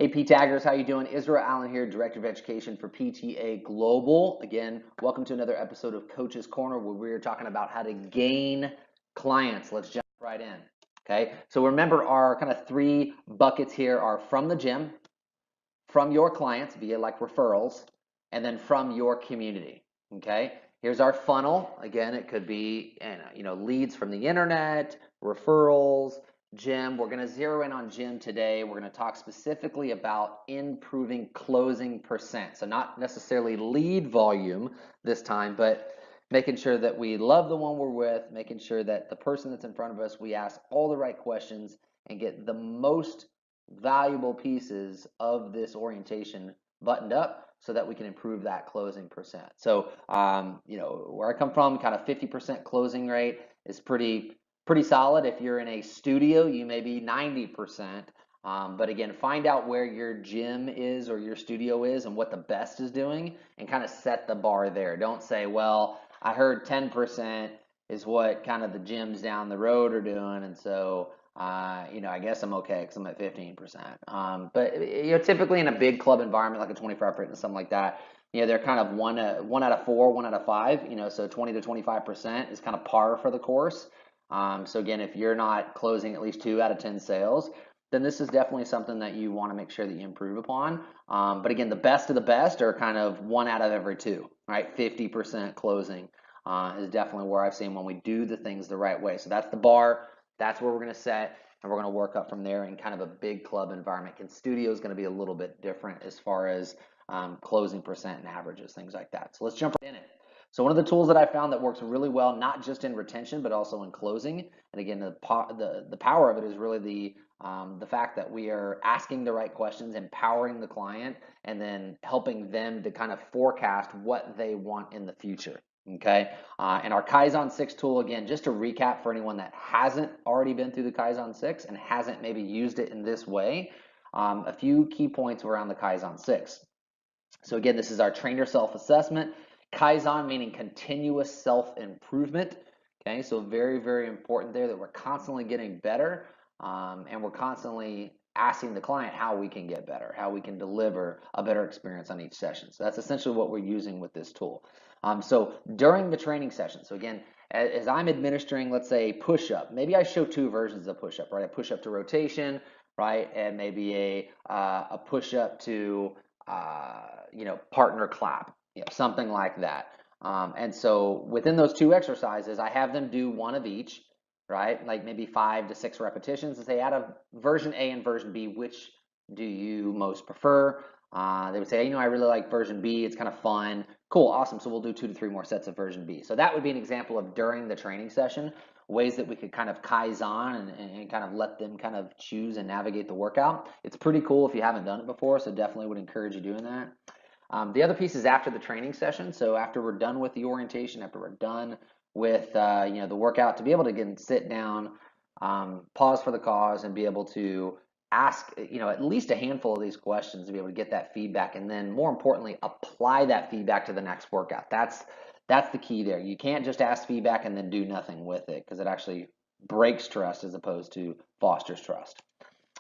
Hey, P-Taggers, how you doing? Israel Allen here, Director of Education for PTA Global. Again, welcome to another episode of Coach's Corner where we're talking about how to gain clients. Let's jump right in. Okay, so remember our kind of three buckets here are from the gym, from your clients via like referrals, and then from your community. Okay, here's our funnel. Again, it could be leads from the internet, referrals, gym. We're going to zero in on gym today. We're going to talk specifically about improving closing percent. So not necessarily lead volume this time, but making sure that we love the one we're with, making sure that the person that's in front of us, we ask all the right questions and get the most valuable pieces of this orientation buttoned up so that we can improve that closing percent. So, where I come from, kind of 50% closing rate is pretty solid. If you're in a studio, you may be 90%. But again, find out where your gym is or your studio is and what the best is doing and kind of set the bar there. Don't say, well, I heard 10% is what kind of the gyms down the road are doing. And so, I guess I'm okay because I'm at 15%. But typically in a big club environment like a 24-hour fitness, something like that, they're kind of one out of four, one out of five. So 20 to 25% is kind of par for the course. So again, if you're not closing at least 2 out of 10 sales, then this is definitely something that you want to make sure that you improve upon. But again, the best of the best are kind of 1 out of every 2, right? 50% closing is definitely where I've seen when we do the things the right way. So that's the bar. That's where we're going to set, and we're going to work up from there in kind of a big club environment. And studio is going to be a little bit different as far as closing percent and averages, things like that. So let's jump right in it. So one of the tools that I found that works really well, not just in retention, but also in closing. And again, the power of it is really the fact that we are asking the right questions, empowering the client, and then helping them to kind of forecast what they want in the future. Okay, and our Kaizen 6 tool, again, just to recap for anyone that hasn't already been through the Kaizen 6 and hasn't maybe used it in this way, a few key points around the Kaizen 6. So again, this is our trainer self-assessment. Kaizen meaning continuous self-improvement. Okay, so very, very important there that we're constantly getting better and we're constantly asking the client how we can get better, how we can deliver a better experience on each session. So that's essentially what we're using with this tool. So during the training session, so again, as I'm administering, let's say push-up, maybe I show 2 versions of push-up, right? A push-up to rotation, right? And maybe a push-up to partner clap, something like that. And so within those 2 exercises, I have them do one of each, right? Like maybe 5 to 6 repetitions and say out of version A and version B, which do you most prefer? They would say, I really like version B. It's kind of fun. Cool, awesome. So we'll do 2 to 3 more sets of version B. So that would be an example of during the training session, ways that we could kind of Kaizen and kind of let them kind of choose and navigate the workout. It's pretty cool if you haven't done it before, so definitely would encourage you doing that. The other piece is after the training session. So after we're done with the orientation, after we're done with the workout, to be able to again sit down, pause for the cause, and be able to ask at least a handful of these questions to be able to get that feedback, and then more importantly, apply that feedback to the next workout. That's the key there. You can't just ask feedback and then do nothing with it because it actually breaks trust as opposed to fosters trust.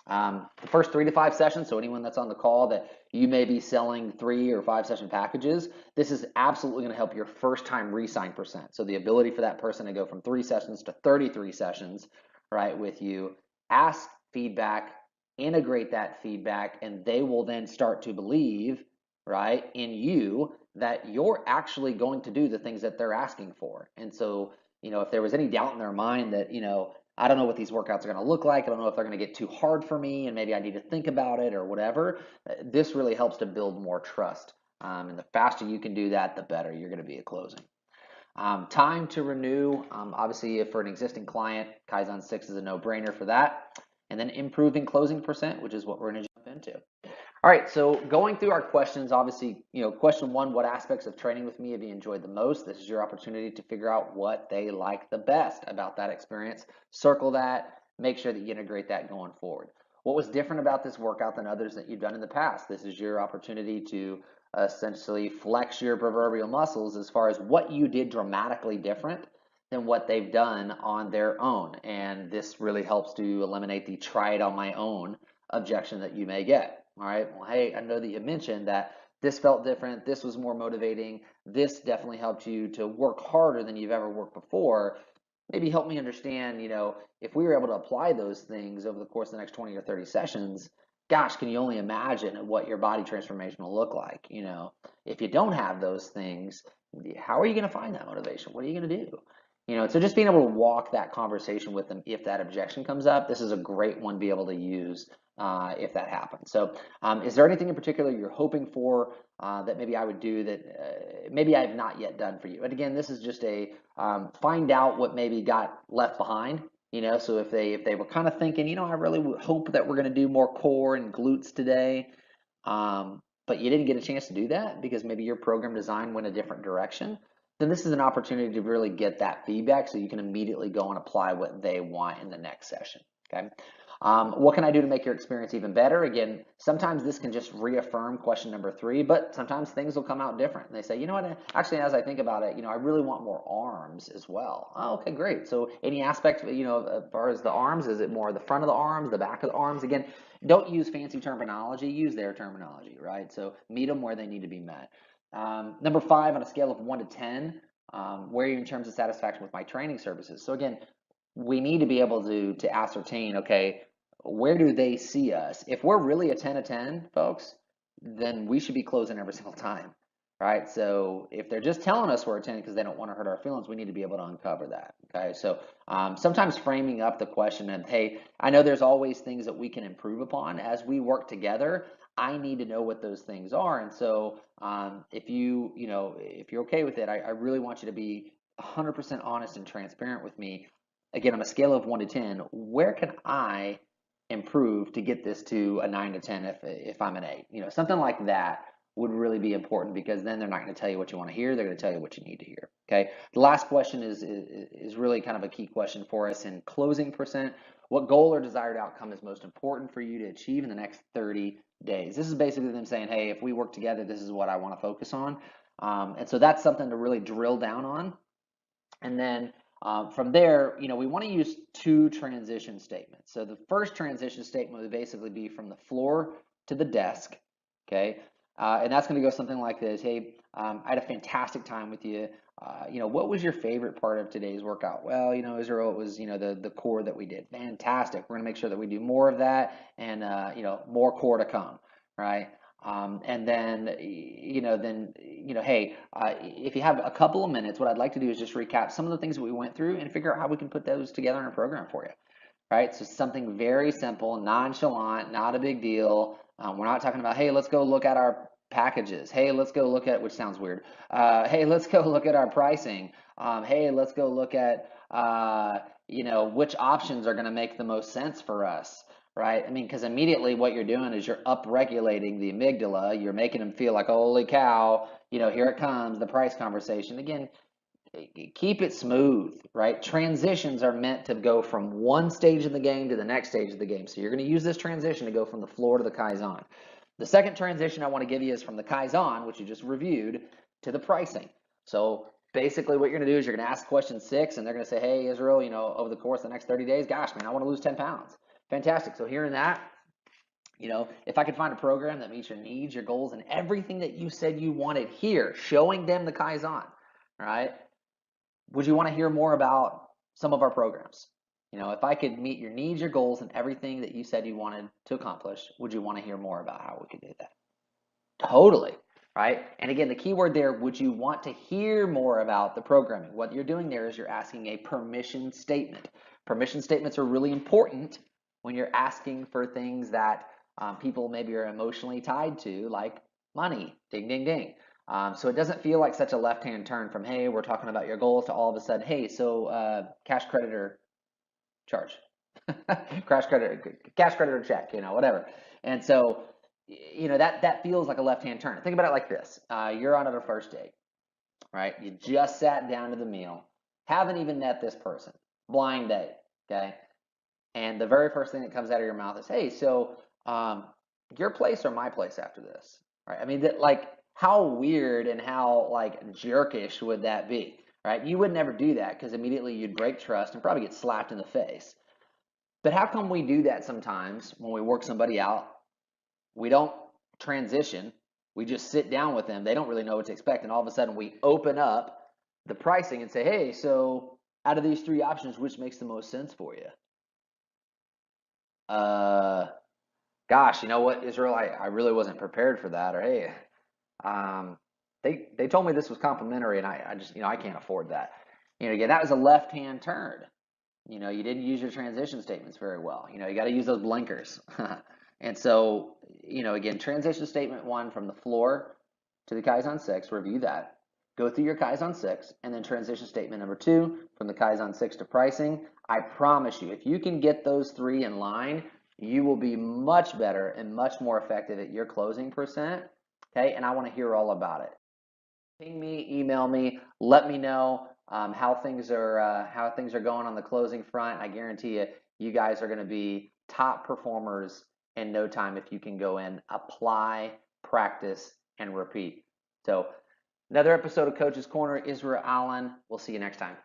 The first 3 to 5 sessions, so anyone that's on the call that you may be selling 3 or 5 session packages, this is absolutely going to help your first time re-sign percent. So the ability for that person to go from 3 sessions to 33 sessions, right, with you, ask feedback, integrate that feedback, and they will then start to believe, right, in you that you're actually going to do the things that they're asking for. And so, if there was any doubt in their mind that, I don't know what these workouts are going to look like. I don't know if they're going to get too hard for me and maybe I need to think about it or whatever. This really helps to build more trust. And the faster you can do that, the better you're going to be at closing. Time to renew. Obviously, if for an existing client, Kaizen 6 is a no-brainer for that. And then improving closing percent, which is what we're going to jump into. All right, so going through our questions, obviously, question 1, what aspects of training with me have you enjoyed the most? This is your opportunity to figure out what they like the best about that experience. Circle that, make sure that you integrate that going forward. What was different about this workout than others that you've done in the past? This is your opportunity to essentially flex your proverbial muscles as far as what you did dramatically different than what they've done on their own. And this really helps to eliminate the try it on my own objection that you may get. All right, well, hey, I know that you mentioned that this felt different, this was more motivating, this definitely helped you to work harder than you've ever worked before. Maybe help me understand, if we were able to apply those things over the course of the next 20 or 30 sessions, gosh, can you only imagine what your body transformation will look like? If you don't have those things, how are you going to find that motivation? What are you going to do? So just being able to walk that conversation with them if that objection comes up, this is a great one to be able to use if that happens. So is there anything in particular you're hoping for that maybe I would do that maybe I have not yet done for you? And again, this is just a find out what maybe got left behind. So if they were kind of thinking, I really hope that we're going to do more core and glutes today, but you didn't get a chance to do that because maybe your program design went a different direction, then this is an opportunity to really get that feedback so you can immediately go and apply what they want in the next session. Okay. What can I do to make your experience even better? Again, sometimes this can just reaffirm question number 3, but sometimes things will come out different. And they say, you know what, actually, as I think about it, I really want more arms as well. Oh, okay, great. So any aspect, as far as the arms, is it more the front of the arms, the back of the arms? Again, don't use fancy terminology, use their terminology, right? So meet them where they need to be met. Number 5, on a scale of 1 to 10, where are you in terms of satisfaction with my training services? So again, we need to be able to ascertain, okay, where do they see us? If we're really a 10 of 10, folks, then we should be closing every single time, right? So if they're just telling us we're a 10 because they don't want to hurt our feelings, we need to be able to uncover that, okay? So sometimes framing up the question of, hey, I know there's always things that we can improve upon as we work together. I need to know what those things are. And so if you're okay with it, I really want you to be 100% honest and transparent with me. Again, on a scale of 1 to 10, where can I improve to get this to a 9 to 10 if I'm an 8? Something like that would really be important because then they're not going to tell you what you want to hear. They're going to tell you what you need to hear. Okay. The last question is really kind of a key question for us in closing percent. What goal or desired outcome is most important for you to achieve in the next 30 days? This is basically them saying, hey, if we work together, this is what I want to focus on. And so that's something to really drill down on. And then from there, we want to use 2 transition statements. So the first transition statement would basically be from the floor to the desk, okay? And that's going to go something like this. Hey, I had a fantastic time with you. What was your favorite part of today's workout? Well, Israel, it was, the core that we did. Fantastic. We're going to make sure that we do more of that and, more core to come, right? And then, hey, if you have a couple of minutes, what I'd like to do is just recap some of the things that we went through and figure out how we can put those together in a program for you, right? So something very simple, nonchalant, not a big deal. We're not talking about, hey, let's go look at our packages. Hey, let's go look at, which sounds weird. Hey, let's go look at our pricing. Hey, let's go look at, which options are going to make the most sense for us. Right? I mean, because immediately what you're doing is you're upregulating the amygdala. You're making them feel like, holy cow, here it comes, the price conversation. Again, keep it smooth, right? Transitions are meant to go from one stage of the game to the next stage of the game. So you're going to use this transition to go from the floor to the Kaizen. The second transition I want to give you is from the Kaizen, which you just reviewed, to the pricing. So basically what you're going to do is you're going to ask question 6, and they're going to say, hey, Israel, over the course of the next 30 days, gosh, man, I want to lose 10 pounds. Fantastic. So hearing that, if I could find a program that meets your needs, your goals, and everything that you said you wanted here, showing them the Kaizen, right? Would you want to hear more about some of our programs? If I could meet your needs, your goals, and everything that you said you wanted to accomplish, would you want to hear more about how we could do that? Totally, right? And again, the key word there, would you want to hear more about the programming? What you're doing there is you're asking a permission statement. Permission statements are really important when you're asking for things that people maybe are emotionally tied to, like money, ding, ding, ding. So it doesn't feel like such a left-hand turn from, hey, we're talking about your goals, to all of a sudden, hey, so cash credit or charge, cash credit or check, whatever. And so, that feels like a left-hand turn. Think about it like this. You're on a first date, right? You just sat down to the meal, haven't even met this person, blind date, okay? And the very first thing that comes out of your mouth is, hey, so your place or my place after this, right? I mean, how weird and how jerkish would that be, right? You would never do that because immediately you'd break trust and probably get slapped in the face. But how come we do that sometimes when we work somebody out? We don't transition. We just sit down with them. They don't really know what to expect. And all of a sudden, we open up the pricing and say, hey, so out of these three options, which makes the most sense for you? Uh, Gosh, you know what, Israel, I really wasn't prepared for that. Or hey, um, they told me this was complimentary, and I just I can't afford that. Again, that was a left-hand turn. You didn't use your transition statements very well. You got to use those blinkers. And so, again, transition statement one from the floor to the Kaizen 6, review that. Go through your Kaizen 6, and then transition statement number two from the Kaizen 6 to pricing. I promise you, if you can get those three in line, you will be much better and much more effective at your closing percent. Okay, and I want to hear all about it. Ping me, email me, let me know how things are going on the closing front. I guarantee you, you guys are going to be top performers in no time if you can go in, apply, practice, and repeat. So, another episode of Coach's Corner. Israel Allen. We'll see you next time.